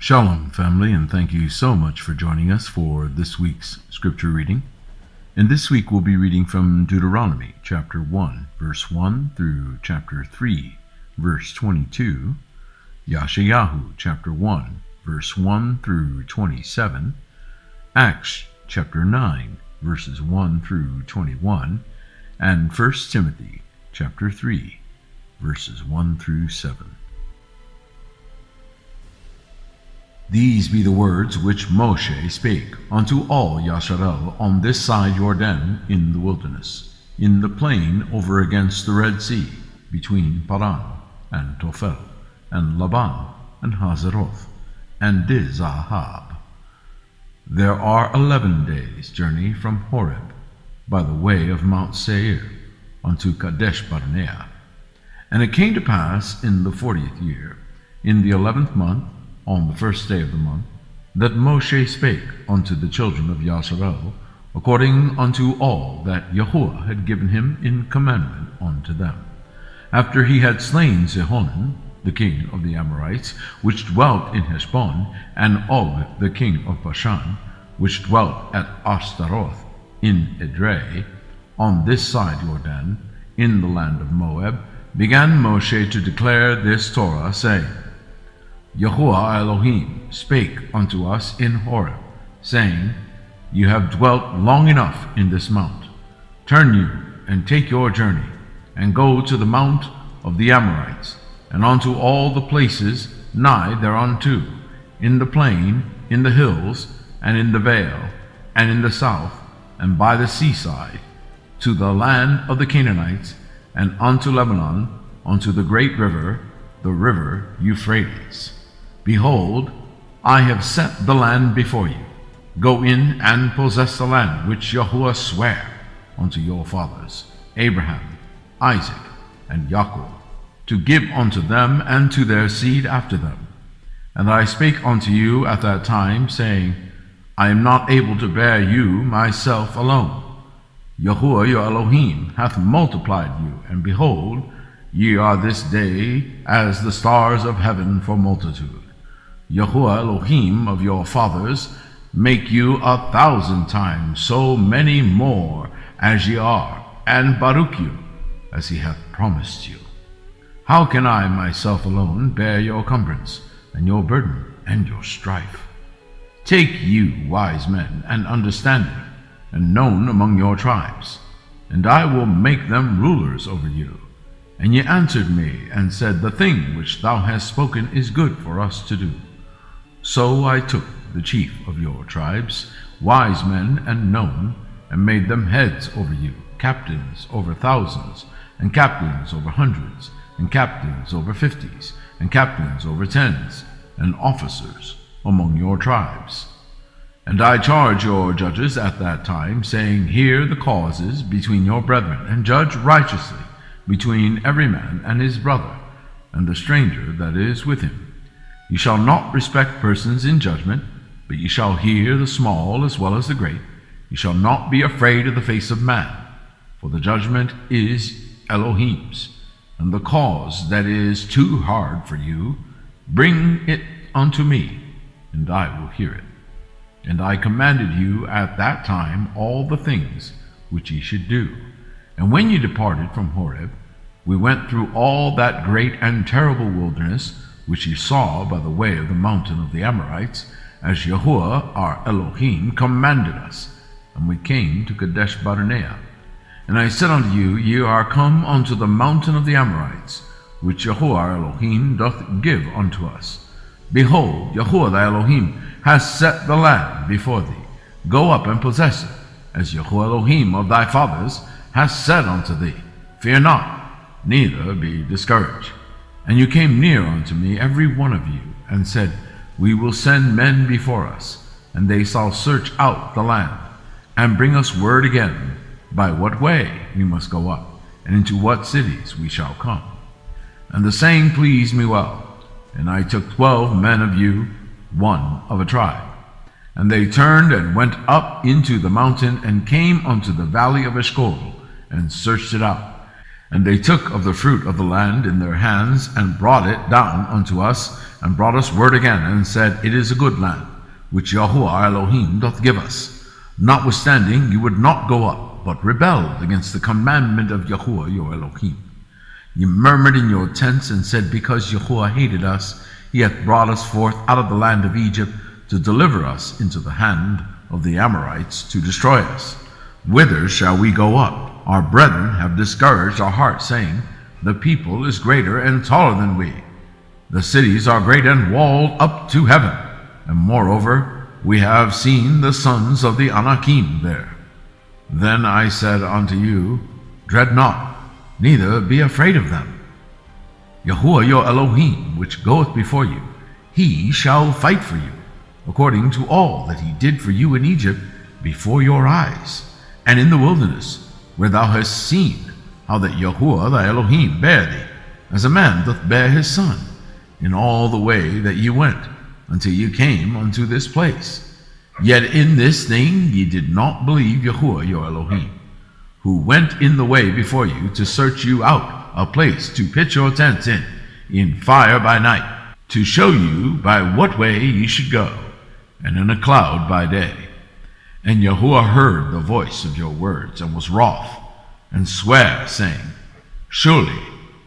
Shalom, family, and thank you so much for joining us for this week's scripture reading. And this week we'll be reading from Deuteronomy chapter 1, verse 1 through chapter 3, verse 22, Yashayahu chapter 1, verse 1 through 27, Acts chapter 9, verses 1 through 21, and 1 Timothy chapter 3, verses 1 through 7. These be the words which Moshe spake unto all Yashayahu on this side Jordan in the wilderness, in the plain over against the Red Sea, between Paran and Tophel, and Laban, and Hazeroth, and Dizahab. There are 11 days' journey from Horeb, by the way of Mount Seir, unto Kadesh Barnea. And it came to pass in the 40th year, in the 11th month, on the first day of the month, that Moshe spake unto the children of Yashayahu, according unto all that Yahuwah had given him in commandment unto them, after he had slain Sihon, the king of the Amorites, which dwelt in Heshbon, and Og, the king of Bashan, which dwelt at Ashtaroth in Edrei, on this side Jordan, in the land of Moab, began Moshe to declare this Torah, saying, Yahuwah Elohim spake unto us in Horeb, saying, You have dwelt long enough in this mount. Turn you, and take your journey, and go to the mount of the Amorites, and unto all the places nigh thereunto, in the plain, in the hills, and in the vale, and in the south, and by the seaside, to the land of the Canaanites, and unto Lebanon, unto the great river, the river Euphrates. Behold, I have set the land before you. Go in and possess the land which Yahuwah sware unto your fathers, Abraham, Isaac, and Jacob, to give unto them and to their seed after them. And I spake unto you at that time, saying, I am not able to bear you myself alone. Yahuwah your Elohim hath multiplied you, and behold, ye are this day as the stars of heaven for multitude. Yahuwah Elohim of your fathers make you 1,000 times so many more as ye are, and baruch you, as he hath promised you. How can I myself alone bear your cumbrance, and your burden, and your strife? Take you wise men, and understanding, and known among your tribes, and I will make them rulers over you. And ye answered me, and said, The thing which thou hast spoken is good for us to do. So I took the chief of your tribes, wise men and known, and made them heads over you, captains over thousands, and captains over hundreds, and captains over 50s, and captains over 10s, and officers among your tribes. And I charge your judges at that time, saying, Hear the causes between your brethren, and judge righteously between every man and his brother, and the stranger that is with him. You shall not respect persons in judgment, but ye shall hear the small as well as the great. You shall not be afraid of the face of man, for the judgment is Elohim's, and the cause that is too hard for you, bring it unto me, and I will hear it. And I commanded you at that time all the things which ye should do. And when ye departed from Horeb, we went through all that great and terrible wilderness, which ye saw by the way of the mountain of the Amorites, as Yahuwah our Elohim commanded us. And we came to Kadesh Barnea. And I said unto you, Ye are come unto the mountain of the Amorites, which Yahuwah our Elohim doth give unto us. Behold, Yahuwah thy Elohim has set the land before thee. Go up and possess it, as Yahuwah Elohim of thy fathers has said unto thee. Fear not, neither be discouraged. And you came near unto me, every one of you, and said, We will send men before us, and they shall search out the land, and bring us word again, by what way we must go up, and into what cities we shall come. And the saying pleased me well, and I took 12 men of you, one of a tribe. And they turned and went up into the mountain, and came unto the valley of Eshcol, and searched it out. And they took of the fruit of the land in their hands, and brought it down unto us, and brought us word again, and said, It is a good land, which Yahuwah our Elohim doth give us. Notwithstanding, you would not go up, but rebelled against the commandment of Yahuwah your Elohim. Ye murmured in your tents, and said, Because Yahuwah hated us, he hath brought us forth out of the land of Egypt, to deliver us into the hand of the Amorites, to destroy us. Whither shall we go up? Our brethren have discouraged our hearts, saying, The people is greater and taller than we. The cities are great and walled up to heaven. And moreover, we have seen the sons of the Anakim there. Then I said unto you, Dread not, neither be afraid of them. Yahuwah your Elohim, which goeth before you, he shall fight for you, according to all that he did for you in Egypt before your eyes, and in the wilderness, where thou hast seen how that Yahuwah thy Elohim bare thee, as a man doth bear his son, in all the way that ye went, until ye came unto this place. Yet in this thing ye did not believe Yahuwah your Elohim, who went in the way before you to search you out a place to pitch your tents in fire by night, to show you by what way ye should go, and in a cloud by day. And Yahuwah heard the voice of your words, and was wroth, and sware, saying, Surely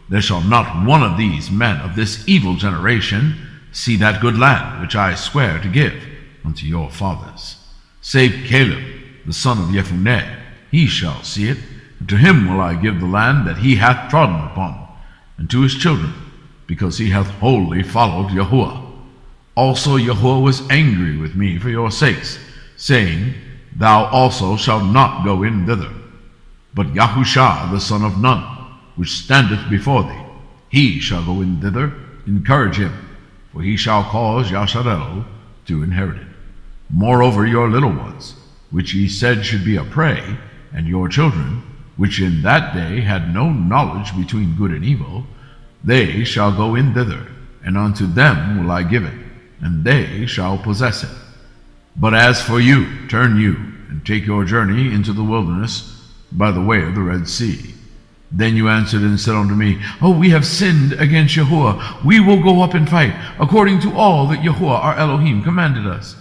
there shall not one of these men of this evil generation see that good land which I swear to give unto your fathers, save Caleb the son of Jephunneh. He shall see it, and to him will I give the land that he hath trodden upon, and to his children, because he hath wholly followed Yahuwah. Also Yahuwah was angry with me for your sakes, saying, Thou also shalt not go in thither. But Yahusha the son of Nun, which standeth before thee, he shall go in thither. Encourage him, for he shall cause Yashayahu to inherit it. Moreover, your little ones, which ye said should be a prey, and your children, which in that day had no knowledge between good and evil, they shall go in thither, and unto them will I give it, and they shall possess it. But as for you, turn you, and take your journey into the wilderness by the way of the Red Sea. Then you answered and said unto me, we have sinned against Yahuwah. We will go up and fight, according to all that Yahuwah our Elohim commanded us.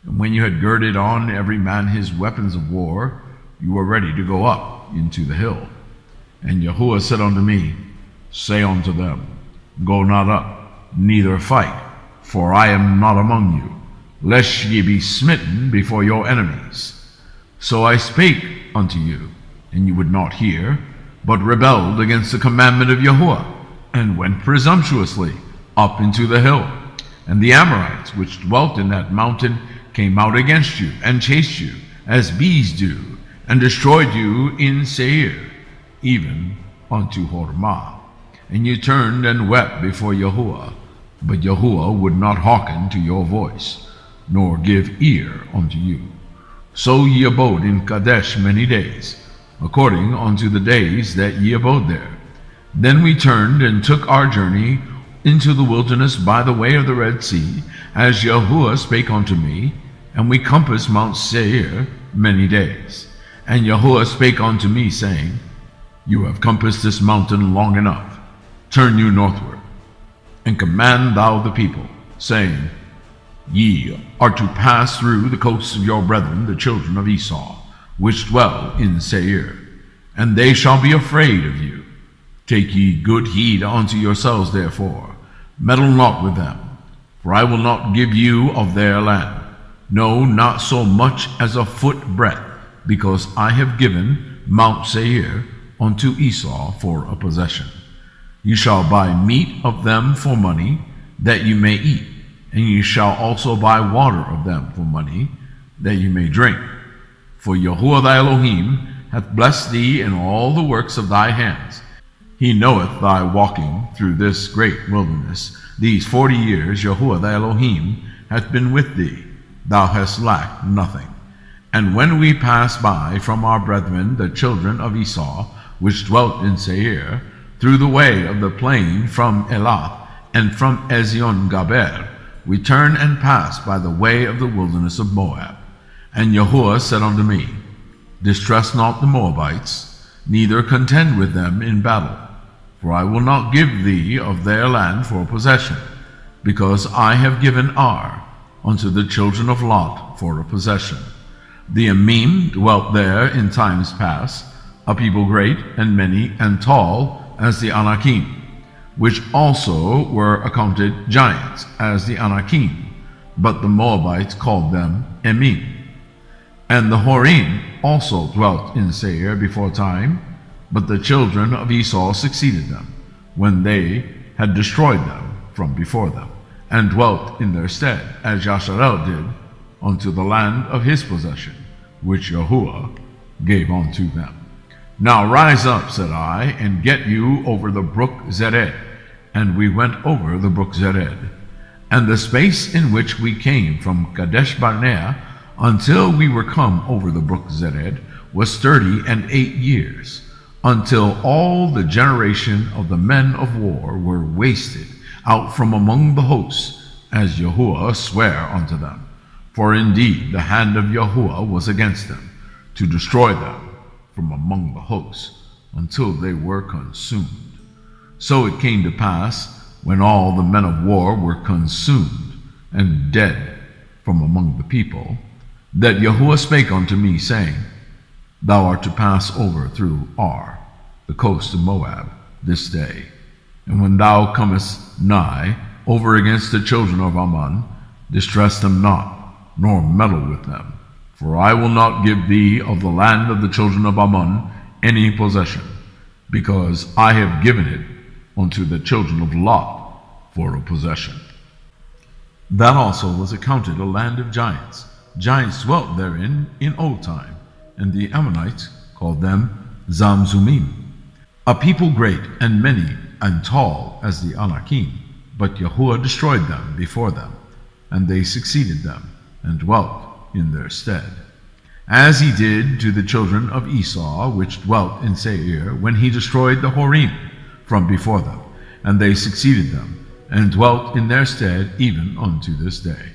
And when you had girded on every man his weapons of war, you were ready to go up into the hill. And Yahuwah said unto me, Say unto them, Go not up, neither fight, for I am not among you, lest ye be smitten before your enemies. So I spake unto you, and you would not hear, but rebelled against the commandment of Yahuwah, and went presumptuously up into the hill. And the Amorites which dwelt in that mountain came out against you, and chased you, as bees do, and destroyed you in Seir, even unto Hormah. And you turned and wept before Yahuwah, but Yahuwah would not hearken to your voice, nor give ear unto you. So ye abode in Kadesh many days, according unto the days that ye abode there. Then we turned and took our journey into the wilderness by the way of the Red Sea, as Yahuwah spake unto me, and we compassed Mount Seir many days. And Yahuwah spake unto me, saying, You have compassed this mountain long enough. Turn you northward, and command thou the people, saying, Ye are to pass through the coasts of your brethren, the children of Esau, which dwell in Seir, and they shall be afraid of you. Take ye good heed unto yourselves, therefore, meddle not with them, for I will not give you of their land, no, not so much as a foot breadth, because I have given Mount Seir unto Esau for a possession. You shall buy meat of them for money, that you may eat, and ye shall also buy water of them for money, that you may drink. For Yahuwah thy Elohim hath blessed thee in all the works of thy hands. He knoweth thy walking through this great wilderness. These 40 years Yahuwah thy Elohim hath been with thee. Thou hast lacked nothing. And when we passed by from our brethren the children of Esau, which dwelt in Seir, through the way of the plain from Elath and from Ezion-Gaber, we turned and passed by the way of the wilderness of Moab. And Yahuwah said unto me, Distress not the Moabites, neither contend with them in battle. For I will not give thee of their land for possession, because I have given Ar unto the children of Lot for a possession. The Emim dwelt there in times past, a people great and many and tall as the Anakim, which also were accounted giants as the Anakim, but the Moabites called them Emim. And the Horim also dwelt in Seir before time, but the children of Esau succeeded them, when they had destroyed them from before them, and dwelt in their stead, as Yashayahu did, unto the land of his possession, which Yahuwah gave unto them. Now rise up, said I, and get you over the brook Zered. And we went over the brook Zered. And the space in which we came from Kadesh Barnea until we were come over the brook Zered was 38 years, until all the generation of the men of war were wasted out from among the hosts, as Yahuwah sware unto them. For indeed the hand of Yahuwah was against them, to destroy them from among the hosts, until they were consumed. So it came to pass, when all the men of war were consumed and dead from among the people, that Yahuwah spake unto me, saying, Thou art to pass over through Ar, the coast of Moab, this day. And when thou comest nigh over against the children of Ammon, distress them not, nor meddle with them. For I will not give thee of the land of the children of Ammon any possession, because I have given it unto the children of Lot for a possession. That also was accounted a land of giants. Giants dwelt therein in old time, and the Ammonites called them Zamzumim, a people great and many and tall as the Anakim. But Yahuwah destroyed them before them, and they succeeded them, and dwelt in their stead, as he did to the children of Esau, which dwelt in Seir, when he destroyed the Horim from before them, and they succeeded them, and dwelt in their stead even unto this day.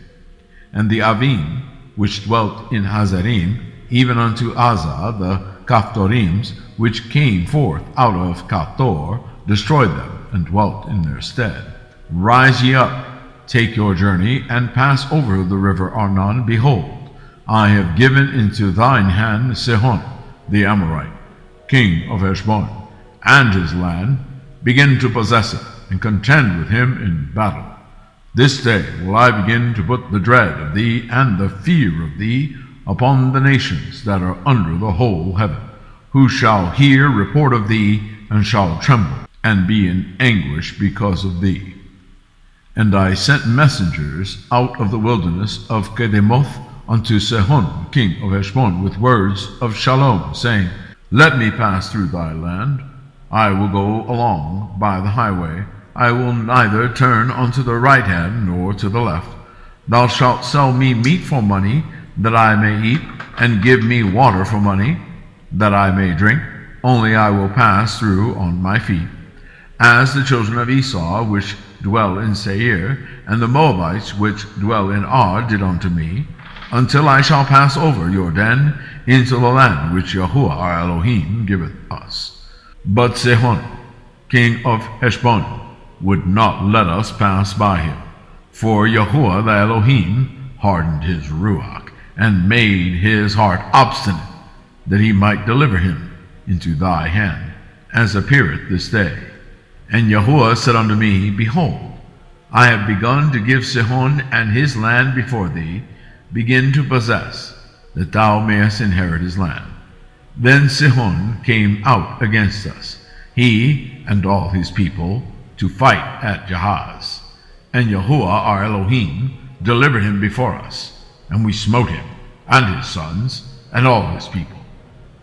And the Avim, which dwelt in Hazarim, even unto Azah, the Kaphtorims, which came forth out of Kaphtor, destroyed them, and dwelt in their stead. Rise ye up, take your journey, and pass over the river Arnon. Behold, I have given into thine hand Sihon the Amorite, king of Heshbon, and his land. Begin to possess it, and contend with him in battle. This day will I begin to put the dread of thee and the fear of thee upon the nations that are under the whole heaven, who shall hear report of thee, and shall tremble, and be in anguish because of thee. And I sent messengers out of the wilderness of Kedemoth unto Sihon king of Heshbon with words of shalom, saying, Let me pass through thy land. I will go along by the highway. I will neither turn unto the right hand nor to the left. Thou shalt sell me meat for money, that I may eat, and give me water for money, that I may drink. Only I will pass through on my feet, as the children of Esau, which dwell in Seir, and the Moabites, which dwell in Ar, did unto me, until I shall pass over Jordan into the land which Yahuwah our Elohim giveth us. But Sihon, king of Heshbon, would not let us pass by him. For Yahuwah the Elohim hardened his ruach, and made his heart obstinate, that he might deliver him into thy hand, as appeareth this day. And Yahuwah said unto me, Behold, I have begun to give Sihon and his land before thee. Begin to possess, that thou mayest inherit his land. Then Sihon came out against us, he and all his people, to fight at Jahaz. And Yahuwah our Elohim delivered him before us, and we smote him, and his sons, and all his people.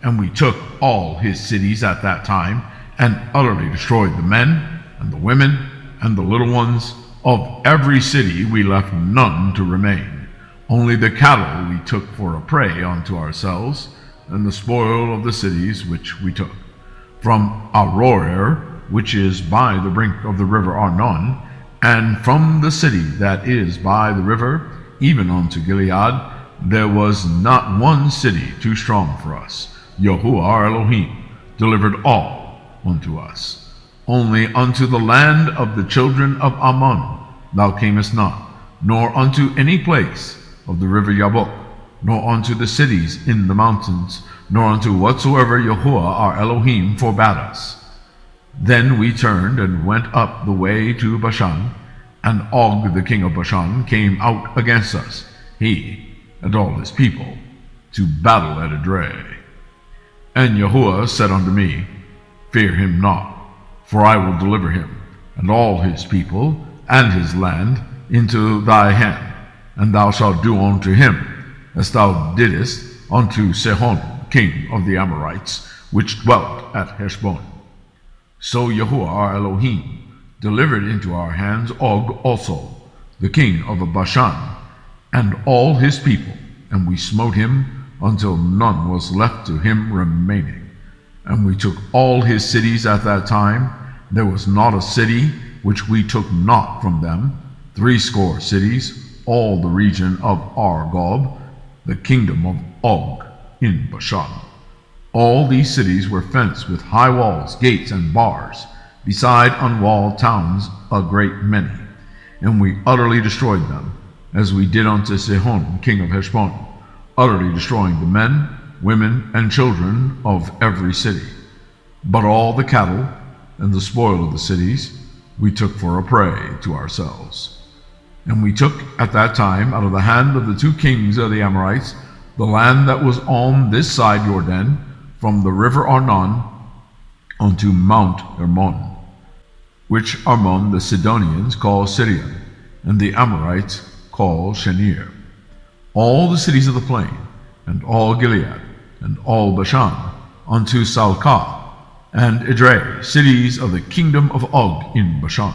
And we took all his cities at that time, and utterly destroyed the men, and the women, and the little ones. Of every city we left none to remain. Only the cattle we took for a prey unto ourselves, and the spoil of the cities which we took. From Aroer, which is by the brink of the river Arnon, and from the city that is by the river, even unto Gilead, there was not one city too strong for us, Yahuwah our Elohim, delivered all unto us. Only unto the land of the children of Ammon thou camest not, nor unto any place of the river Jabbok, nor unto the cities in the mountains, nor unto whatsoever Yahuwah our Elohim forbade us. Then we turned and went up the way to Bashan, and Og the king of Bashan came out against us, he and all his people, to battle at Edrei. And Yahuwah said unto me, Fear him not, for I will deliver him, and all his people, and his land, into thy hand, and thou shalt do unto him as thou didst unto Sihon king of the Amorites, which dwelt at Heshbon. So Yahuwah our Elohim delivered into our hands Og also, the king of Bashan, and all his people, and we smote him until none was left to him remaining. And we took all his cities at that time. There was not a city which we took not from them, 80 cities, all the region of Argob, the kingdom of Og in Bashan. All these cities were fenced with high walls, gates, and bars, beside unwalled towns a great many. And we utterly destroyed them, as we did unto Sihon king of Heshbon, utterly destroying the men, women, and children of every city. But all the cattle and the spoil of the cities we took for a prey to ourselves. And we took at that time out of the hand of the 2 kings of the Amorites the land that was on this side Jordan, from the river Arnon unto Mount Hermon, which Armon the Sidonians call Sirion, and the Amorites call Shenir. All the cities of the plain, and all Gilead, and all Bashan, unto Salcah, and Edrei, cities of the kingdom of Og in Bashan.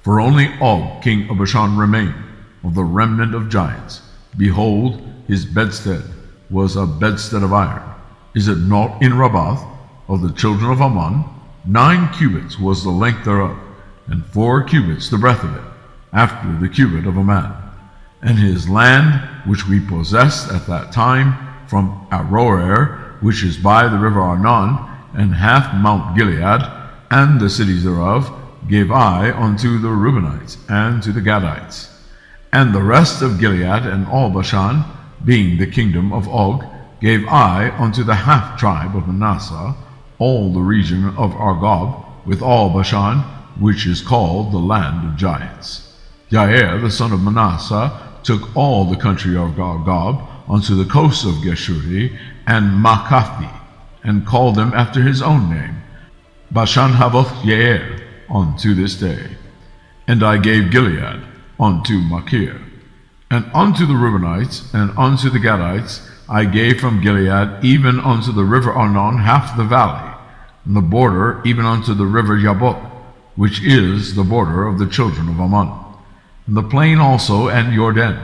For only Og king of Bashan remained, of the remnant of giants. Behold, his bedstead was a bedstead of iron. Is it not in Rabbath of the children of Ammon? 9 cubits was the length thereof, and 4 cubits the breadth of it, after the cubit of a man. And his land, which we possessed at that time, from Aroer, which is by the river Arnon, and half Mount Gilead, and the cities thereof, gave I unto the Reubenites and to the Gadites. And the rest of Gilead and all Bashan, being the kingdom of Og, gave I unto the half tribe of Manasseh, all the region of Argob, with all Bashan, which is called the land of giants. Jair the son of Manasseh took all the country of Argob unto the coasts of Geshuri and Makathi, and called them after his own name, Bashan Havoth Yair, unto this day. And I gave Gilead unto Machir. And unto the Reubenites and unto the Gadites I gave from Gilead even unto the river Arnon half the valley, and the border even unto the river Jabbok, which is the border of the children of Ammon. And the plain also and Jordan,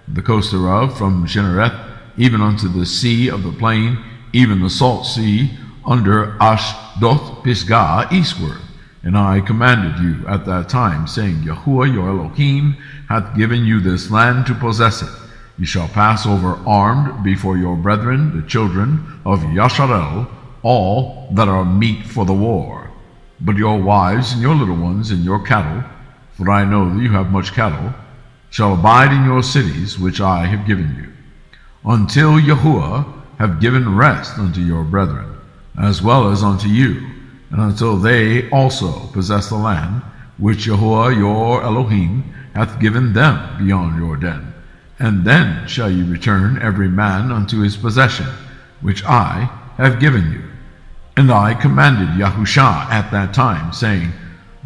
the coast thereof, from Shinnereth even unto the sea of the plain, even the salt sea, under Ashdoth Pisgah eastward. And I commanded you at that time, saying, Yahuwah your Elohim hath given you this land to possess it. You shall pass over armed before your brethren, the children of Yashayahu, all that are meet for the war. But your wives and your little ones and your cattle, for I know that you have much cattle, shall abide in your cities which I have given you, until Yahuwah have given rest unto your brethren, as well as unto you, and until they also possess the land which Yahuwah your Elohim hath given them beyond Jordan. And then shall ye return every man unto his possession, which I have given you. And I commanded Yahusha at that time, saying,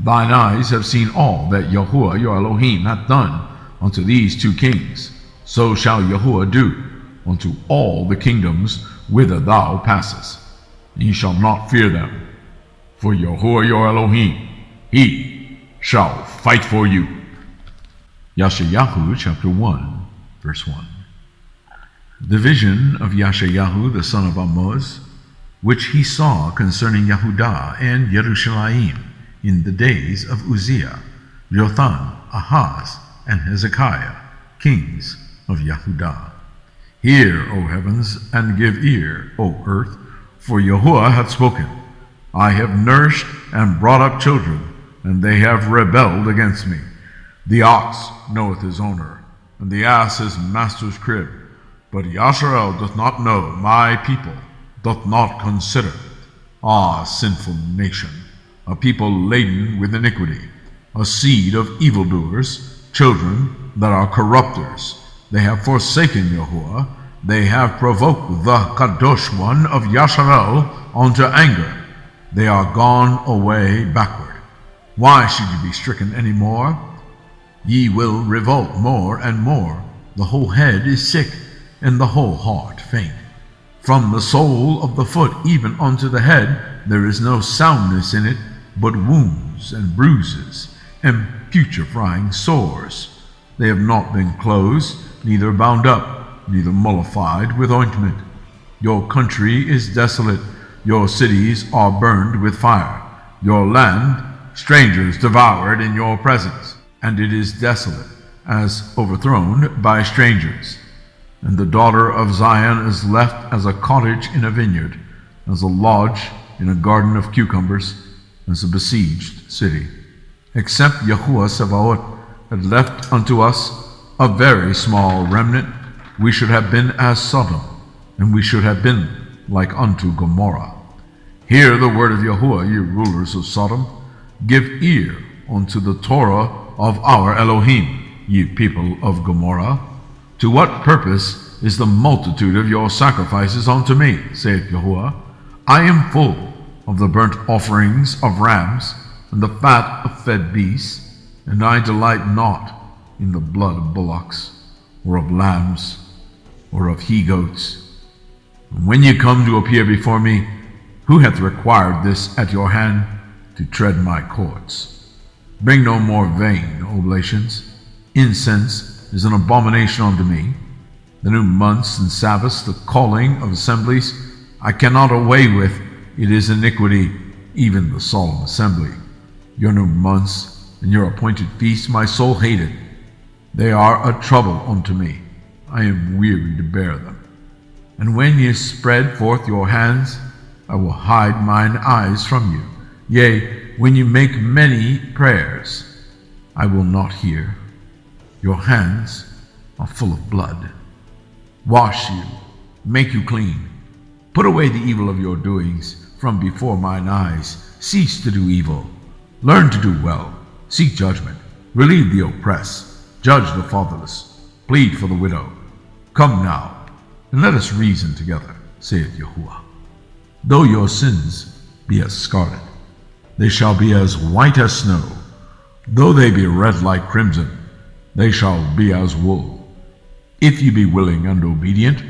Thine eyes have seen all that Yahuwah your Elohim hath done unto these 2 kings. So shall Yahuwah do unto all the kingdoms whither thou passest. Ye shall not fear them. For Yahuwah your Elohim, he shall fight for you. Yashayahu chapter 1, verse 1. The vision of Yashayahu the son of Amoz, which he saw concerning Yehudah and Jerusalem in the days of Uzziah, Jotham, Ahaz, and Hezekiah, kings of Yehudah. Hear, O heavens, and give ear, O earth, for Yahuwah hath spoken. I have nourished and brought up children, and they have rebelled against me. The ox knoweth his owner, and the ass his master's crib. But Yashayahu doth not know, my people doth not consider. Ah, sinful nation, a people laden with iniquity, a seed of evildoers, children that are corrupters. They have forsaken Yahuwah, they have provoked the Kadosh one of Yashayahu unto anger. They are gone away backward. Why should you be stricken any more? Ye will revolt more and more. The whole head is sick, and the whole heart faint. From the sole of the foot even unto the head there is no soundness in it, but wounds and bruises, and putrefying sores. They have not been closed, neither bound up, neither mollified with ointment. Your country is desolate, your cities are burned with fire, your land strangers devoured in your presence, and it is desolate, as overthrown by strangers. And the daughter of Zion is left as a cottage in a vineyard, as a lodge in a garden of cucumbers, as a besieged city. Except Yahuwah Sabaoth had left unto us a very small remnant, we should have been as Sodom, and we should have been like unto Gomorrah. Hear the word of Yahuwah, ye rulers of Sodom. Give ear unto the Torah of our Elohim, ye people of Gomorrah. To what purpose is the multitude of your sacrifices unto me, saith Yahuwah? I am full of the burnt offerings of rams, and the fat of fed beasts, and I delight not in the blood of bullocks, or of lambs, or of he-goats. And when ye come to appear before me, who hath required this at your hand, to tread my courts? Bring no more vain oblations. Incense is an abomination unto me. The new months and Sabbaths, the calling of assemblies, I cannot away with. It is iniquity, even the solemn assembly. Your new months and your appointed feasts my soul hated. They are a trouble unto me. I am weary to bear them. And when ye spread forth your hands, I will hide mine eyes from you. Yea, when you make many prayers, I will not hear. Your hands are full of blood. Wash you, make you clean. Put away the evil of your doings from before mine eyes. Cease to do evil. Learn to do well. Seek judgment. Relieve the oppressed. Judge the fatherless. Plead for the widow. Come now, and let us reason together, saith Yahuwah. Though your sins be as scarlet, they shall be as white as snow. Though they be red like crimson, they shall be as wool. If ye be willing and obedient,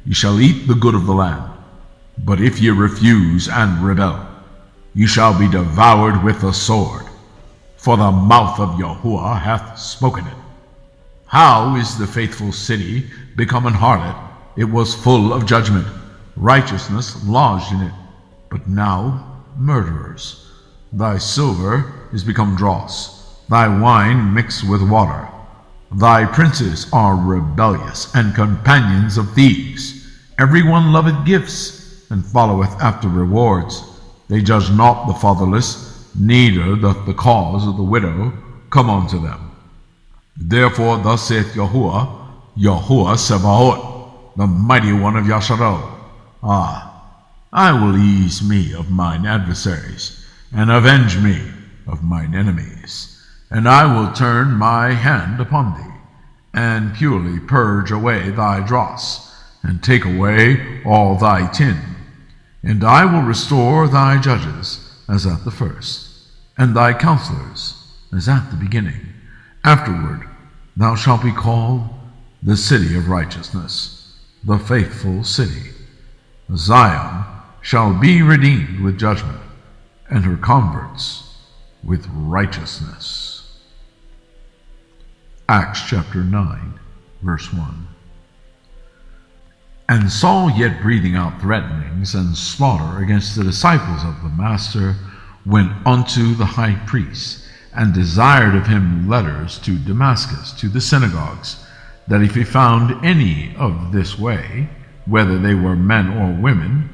ye shall eat the good of the land. But if ye refuse and rebel, ye shall be devoured with the sword. For the mouth of Yahuwah hath spoken it. How is the faithful city become an harlot? It was full of judgment. Righteousness lodged in it, but now murderers. Thy silver is become dross, thy wine mixed with water. Thy princes are rebellious and companions of thieves. Every one loveth gifts, and followeth after rewards. They judge not the fatherless, neither doth the cause of the widow come unto them. Therefore thus saith Yahuwah, Yahuwah Sabaoth, the mighty one of Yashayahu. I will ease me of mine adversaries, and avenge me of mine enemies. And I will turn my hand upon thee, and purely purge away thy dross, and take away all thy tin. And I will restore thy judges as at the first, and thy counselors as at the beginning. Afterward thou shalt be called the city of righteousness, the faithful city. Zion shall be redeemed with judgment, and her converts with righteousness. Acts chapter 9, verse 1. And Saul, yet breathing out threatenings and slaughter against the disciples of the Master, went unto the high priest, and desired of him letters to Damascus, to the synagogues, that if he found any of this way, whether they were men or women,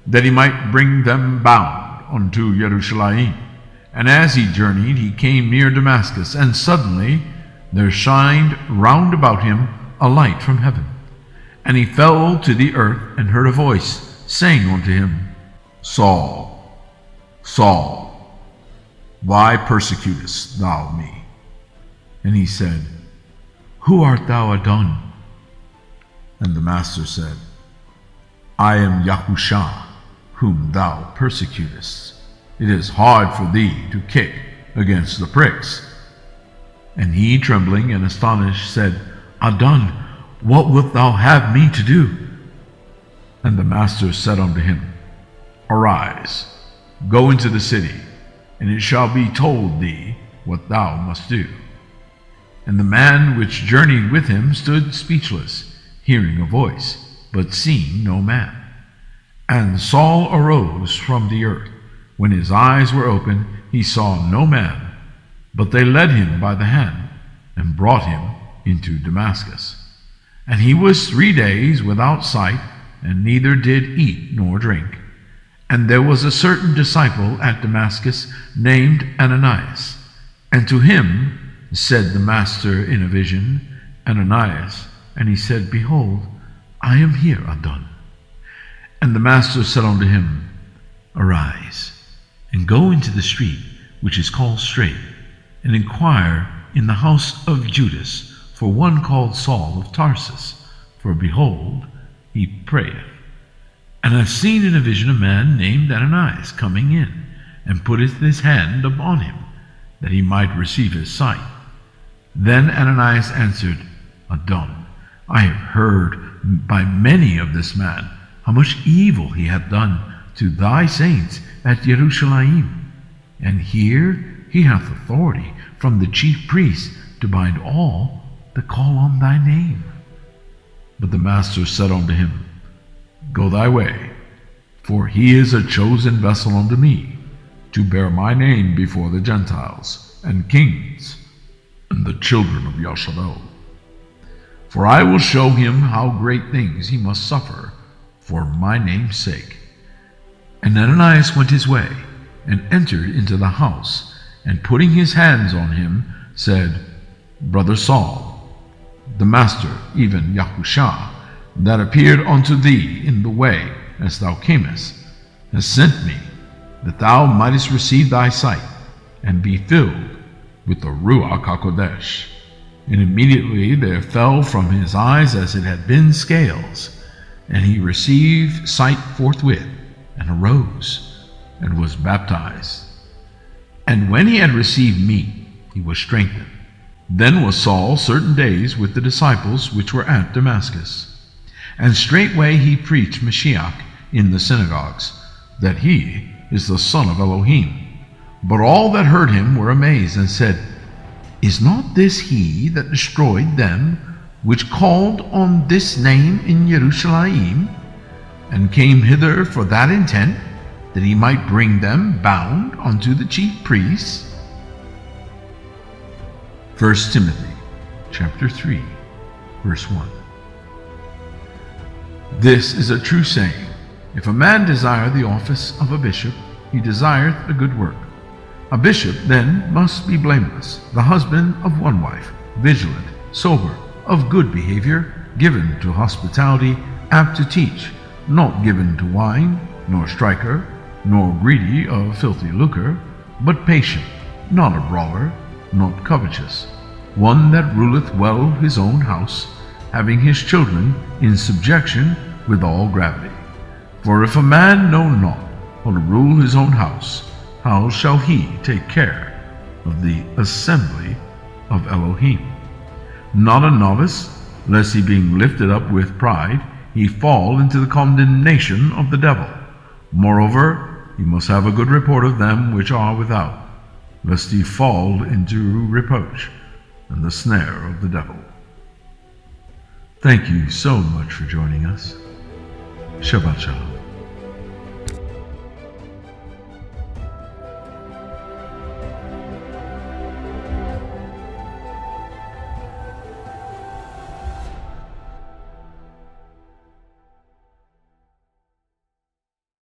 that he might bring them bound unto Jerusalem. And as he journeyed, he came near Damascus, and suddenly there shined round about him a light from heaven. And he fell to the earth, and heard a voice saying unto him, Saul, Saul, why persecutest thou me? And he said, Who art thou, Adon? And the master said, I am Yahusha, whom thou persecutest. It is hard for thee to kick against the pricks. And he, trembling and astonished, said, Adon, what wilt thou have me to do? And the master said unto him, Arise, go into the city, and it shall be told thee what thou must do. And the man which journeyed with him stood speechless, hearing a voice, but seeing no man. And Saul arose from the earth. When his eyes were opened, he saw no man, but they led him by the hand, and brought him into Damascus. And he was 3 days without sight, and neither did eat nor drink. And there was a certain disciple at Damascus named Ananias. And to him said the master in a vision, Ananias. And he said, Behold, I am here, Adon. And the master said unto him, Arise, and go into the street which is called Straight, and inquire in the house of Judas for one called Saul of Tarsus, for behold, he prayeth. And I've seen in a vision a man named Ananias coming in, and putteth his hand upon him, that he might receive his sight. Then Ananias answered, Adon, I have heard by many of this man how much evil he hath done to thy saints at Jerusalem. And here he hath authority from the chief priests to bind all that call on thy name. But the master said unto him, Go thy way, for he is a chosen vessel unto me, to bear my name before the Gentiles, and kings, and the children of Yashayahu. For I will show him how great things he must suffer for my name's sake. And Ananias went his way, and entered into the house, and putting his hands on him, said, Brother Saul, the master, even Yahusha, that appeared unto thee in the way as thou camest, has sent me, that thou mightest receive thy sight, and be filled with the Ruach HaKodesh. And immediately there fell from his eyes as it had been scales, and he received sight forthwith, and arose, and was baptized. And when he had received meat, he was strengthened. Then was Saul certain days with the disciples which were at Damascus. And straightway he preached Mashiach in the synagogues, that he is the Son of Elohim. But all that heard him were amazed, and said, Is not this he that destroyed them which called on this name in Jerusalem, and came hither for that intent, that he might bring them bound unto the chief priests? 1 Timothy chapter 3, verse 1. This is a true saying, If a man desire the office of a bishop, he desireth a good work. A bishop then must be blameless, the husband of one wife, vigilant, sober, of good behavior, given to hospitality, apt to teach, not given to wine, nor striker, nor greedy of filthy lucre, but patient, not a brawler, not covetous, one that ruleth well his own house, having his children in subjection with all gravity. For if a man know not how to rule his own house, how shall he take care of the assembly of Elohim? Not a novice, lest he being lifted up with pride, he fall into the condemnation of the devil. Moreover, he must have a good report of them which are without, lest he fall into reproach and the snare of the devil. Thank you so much for joining us. Shabbat Shalom.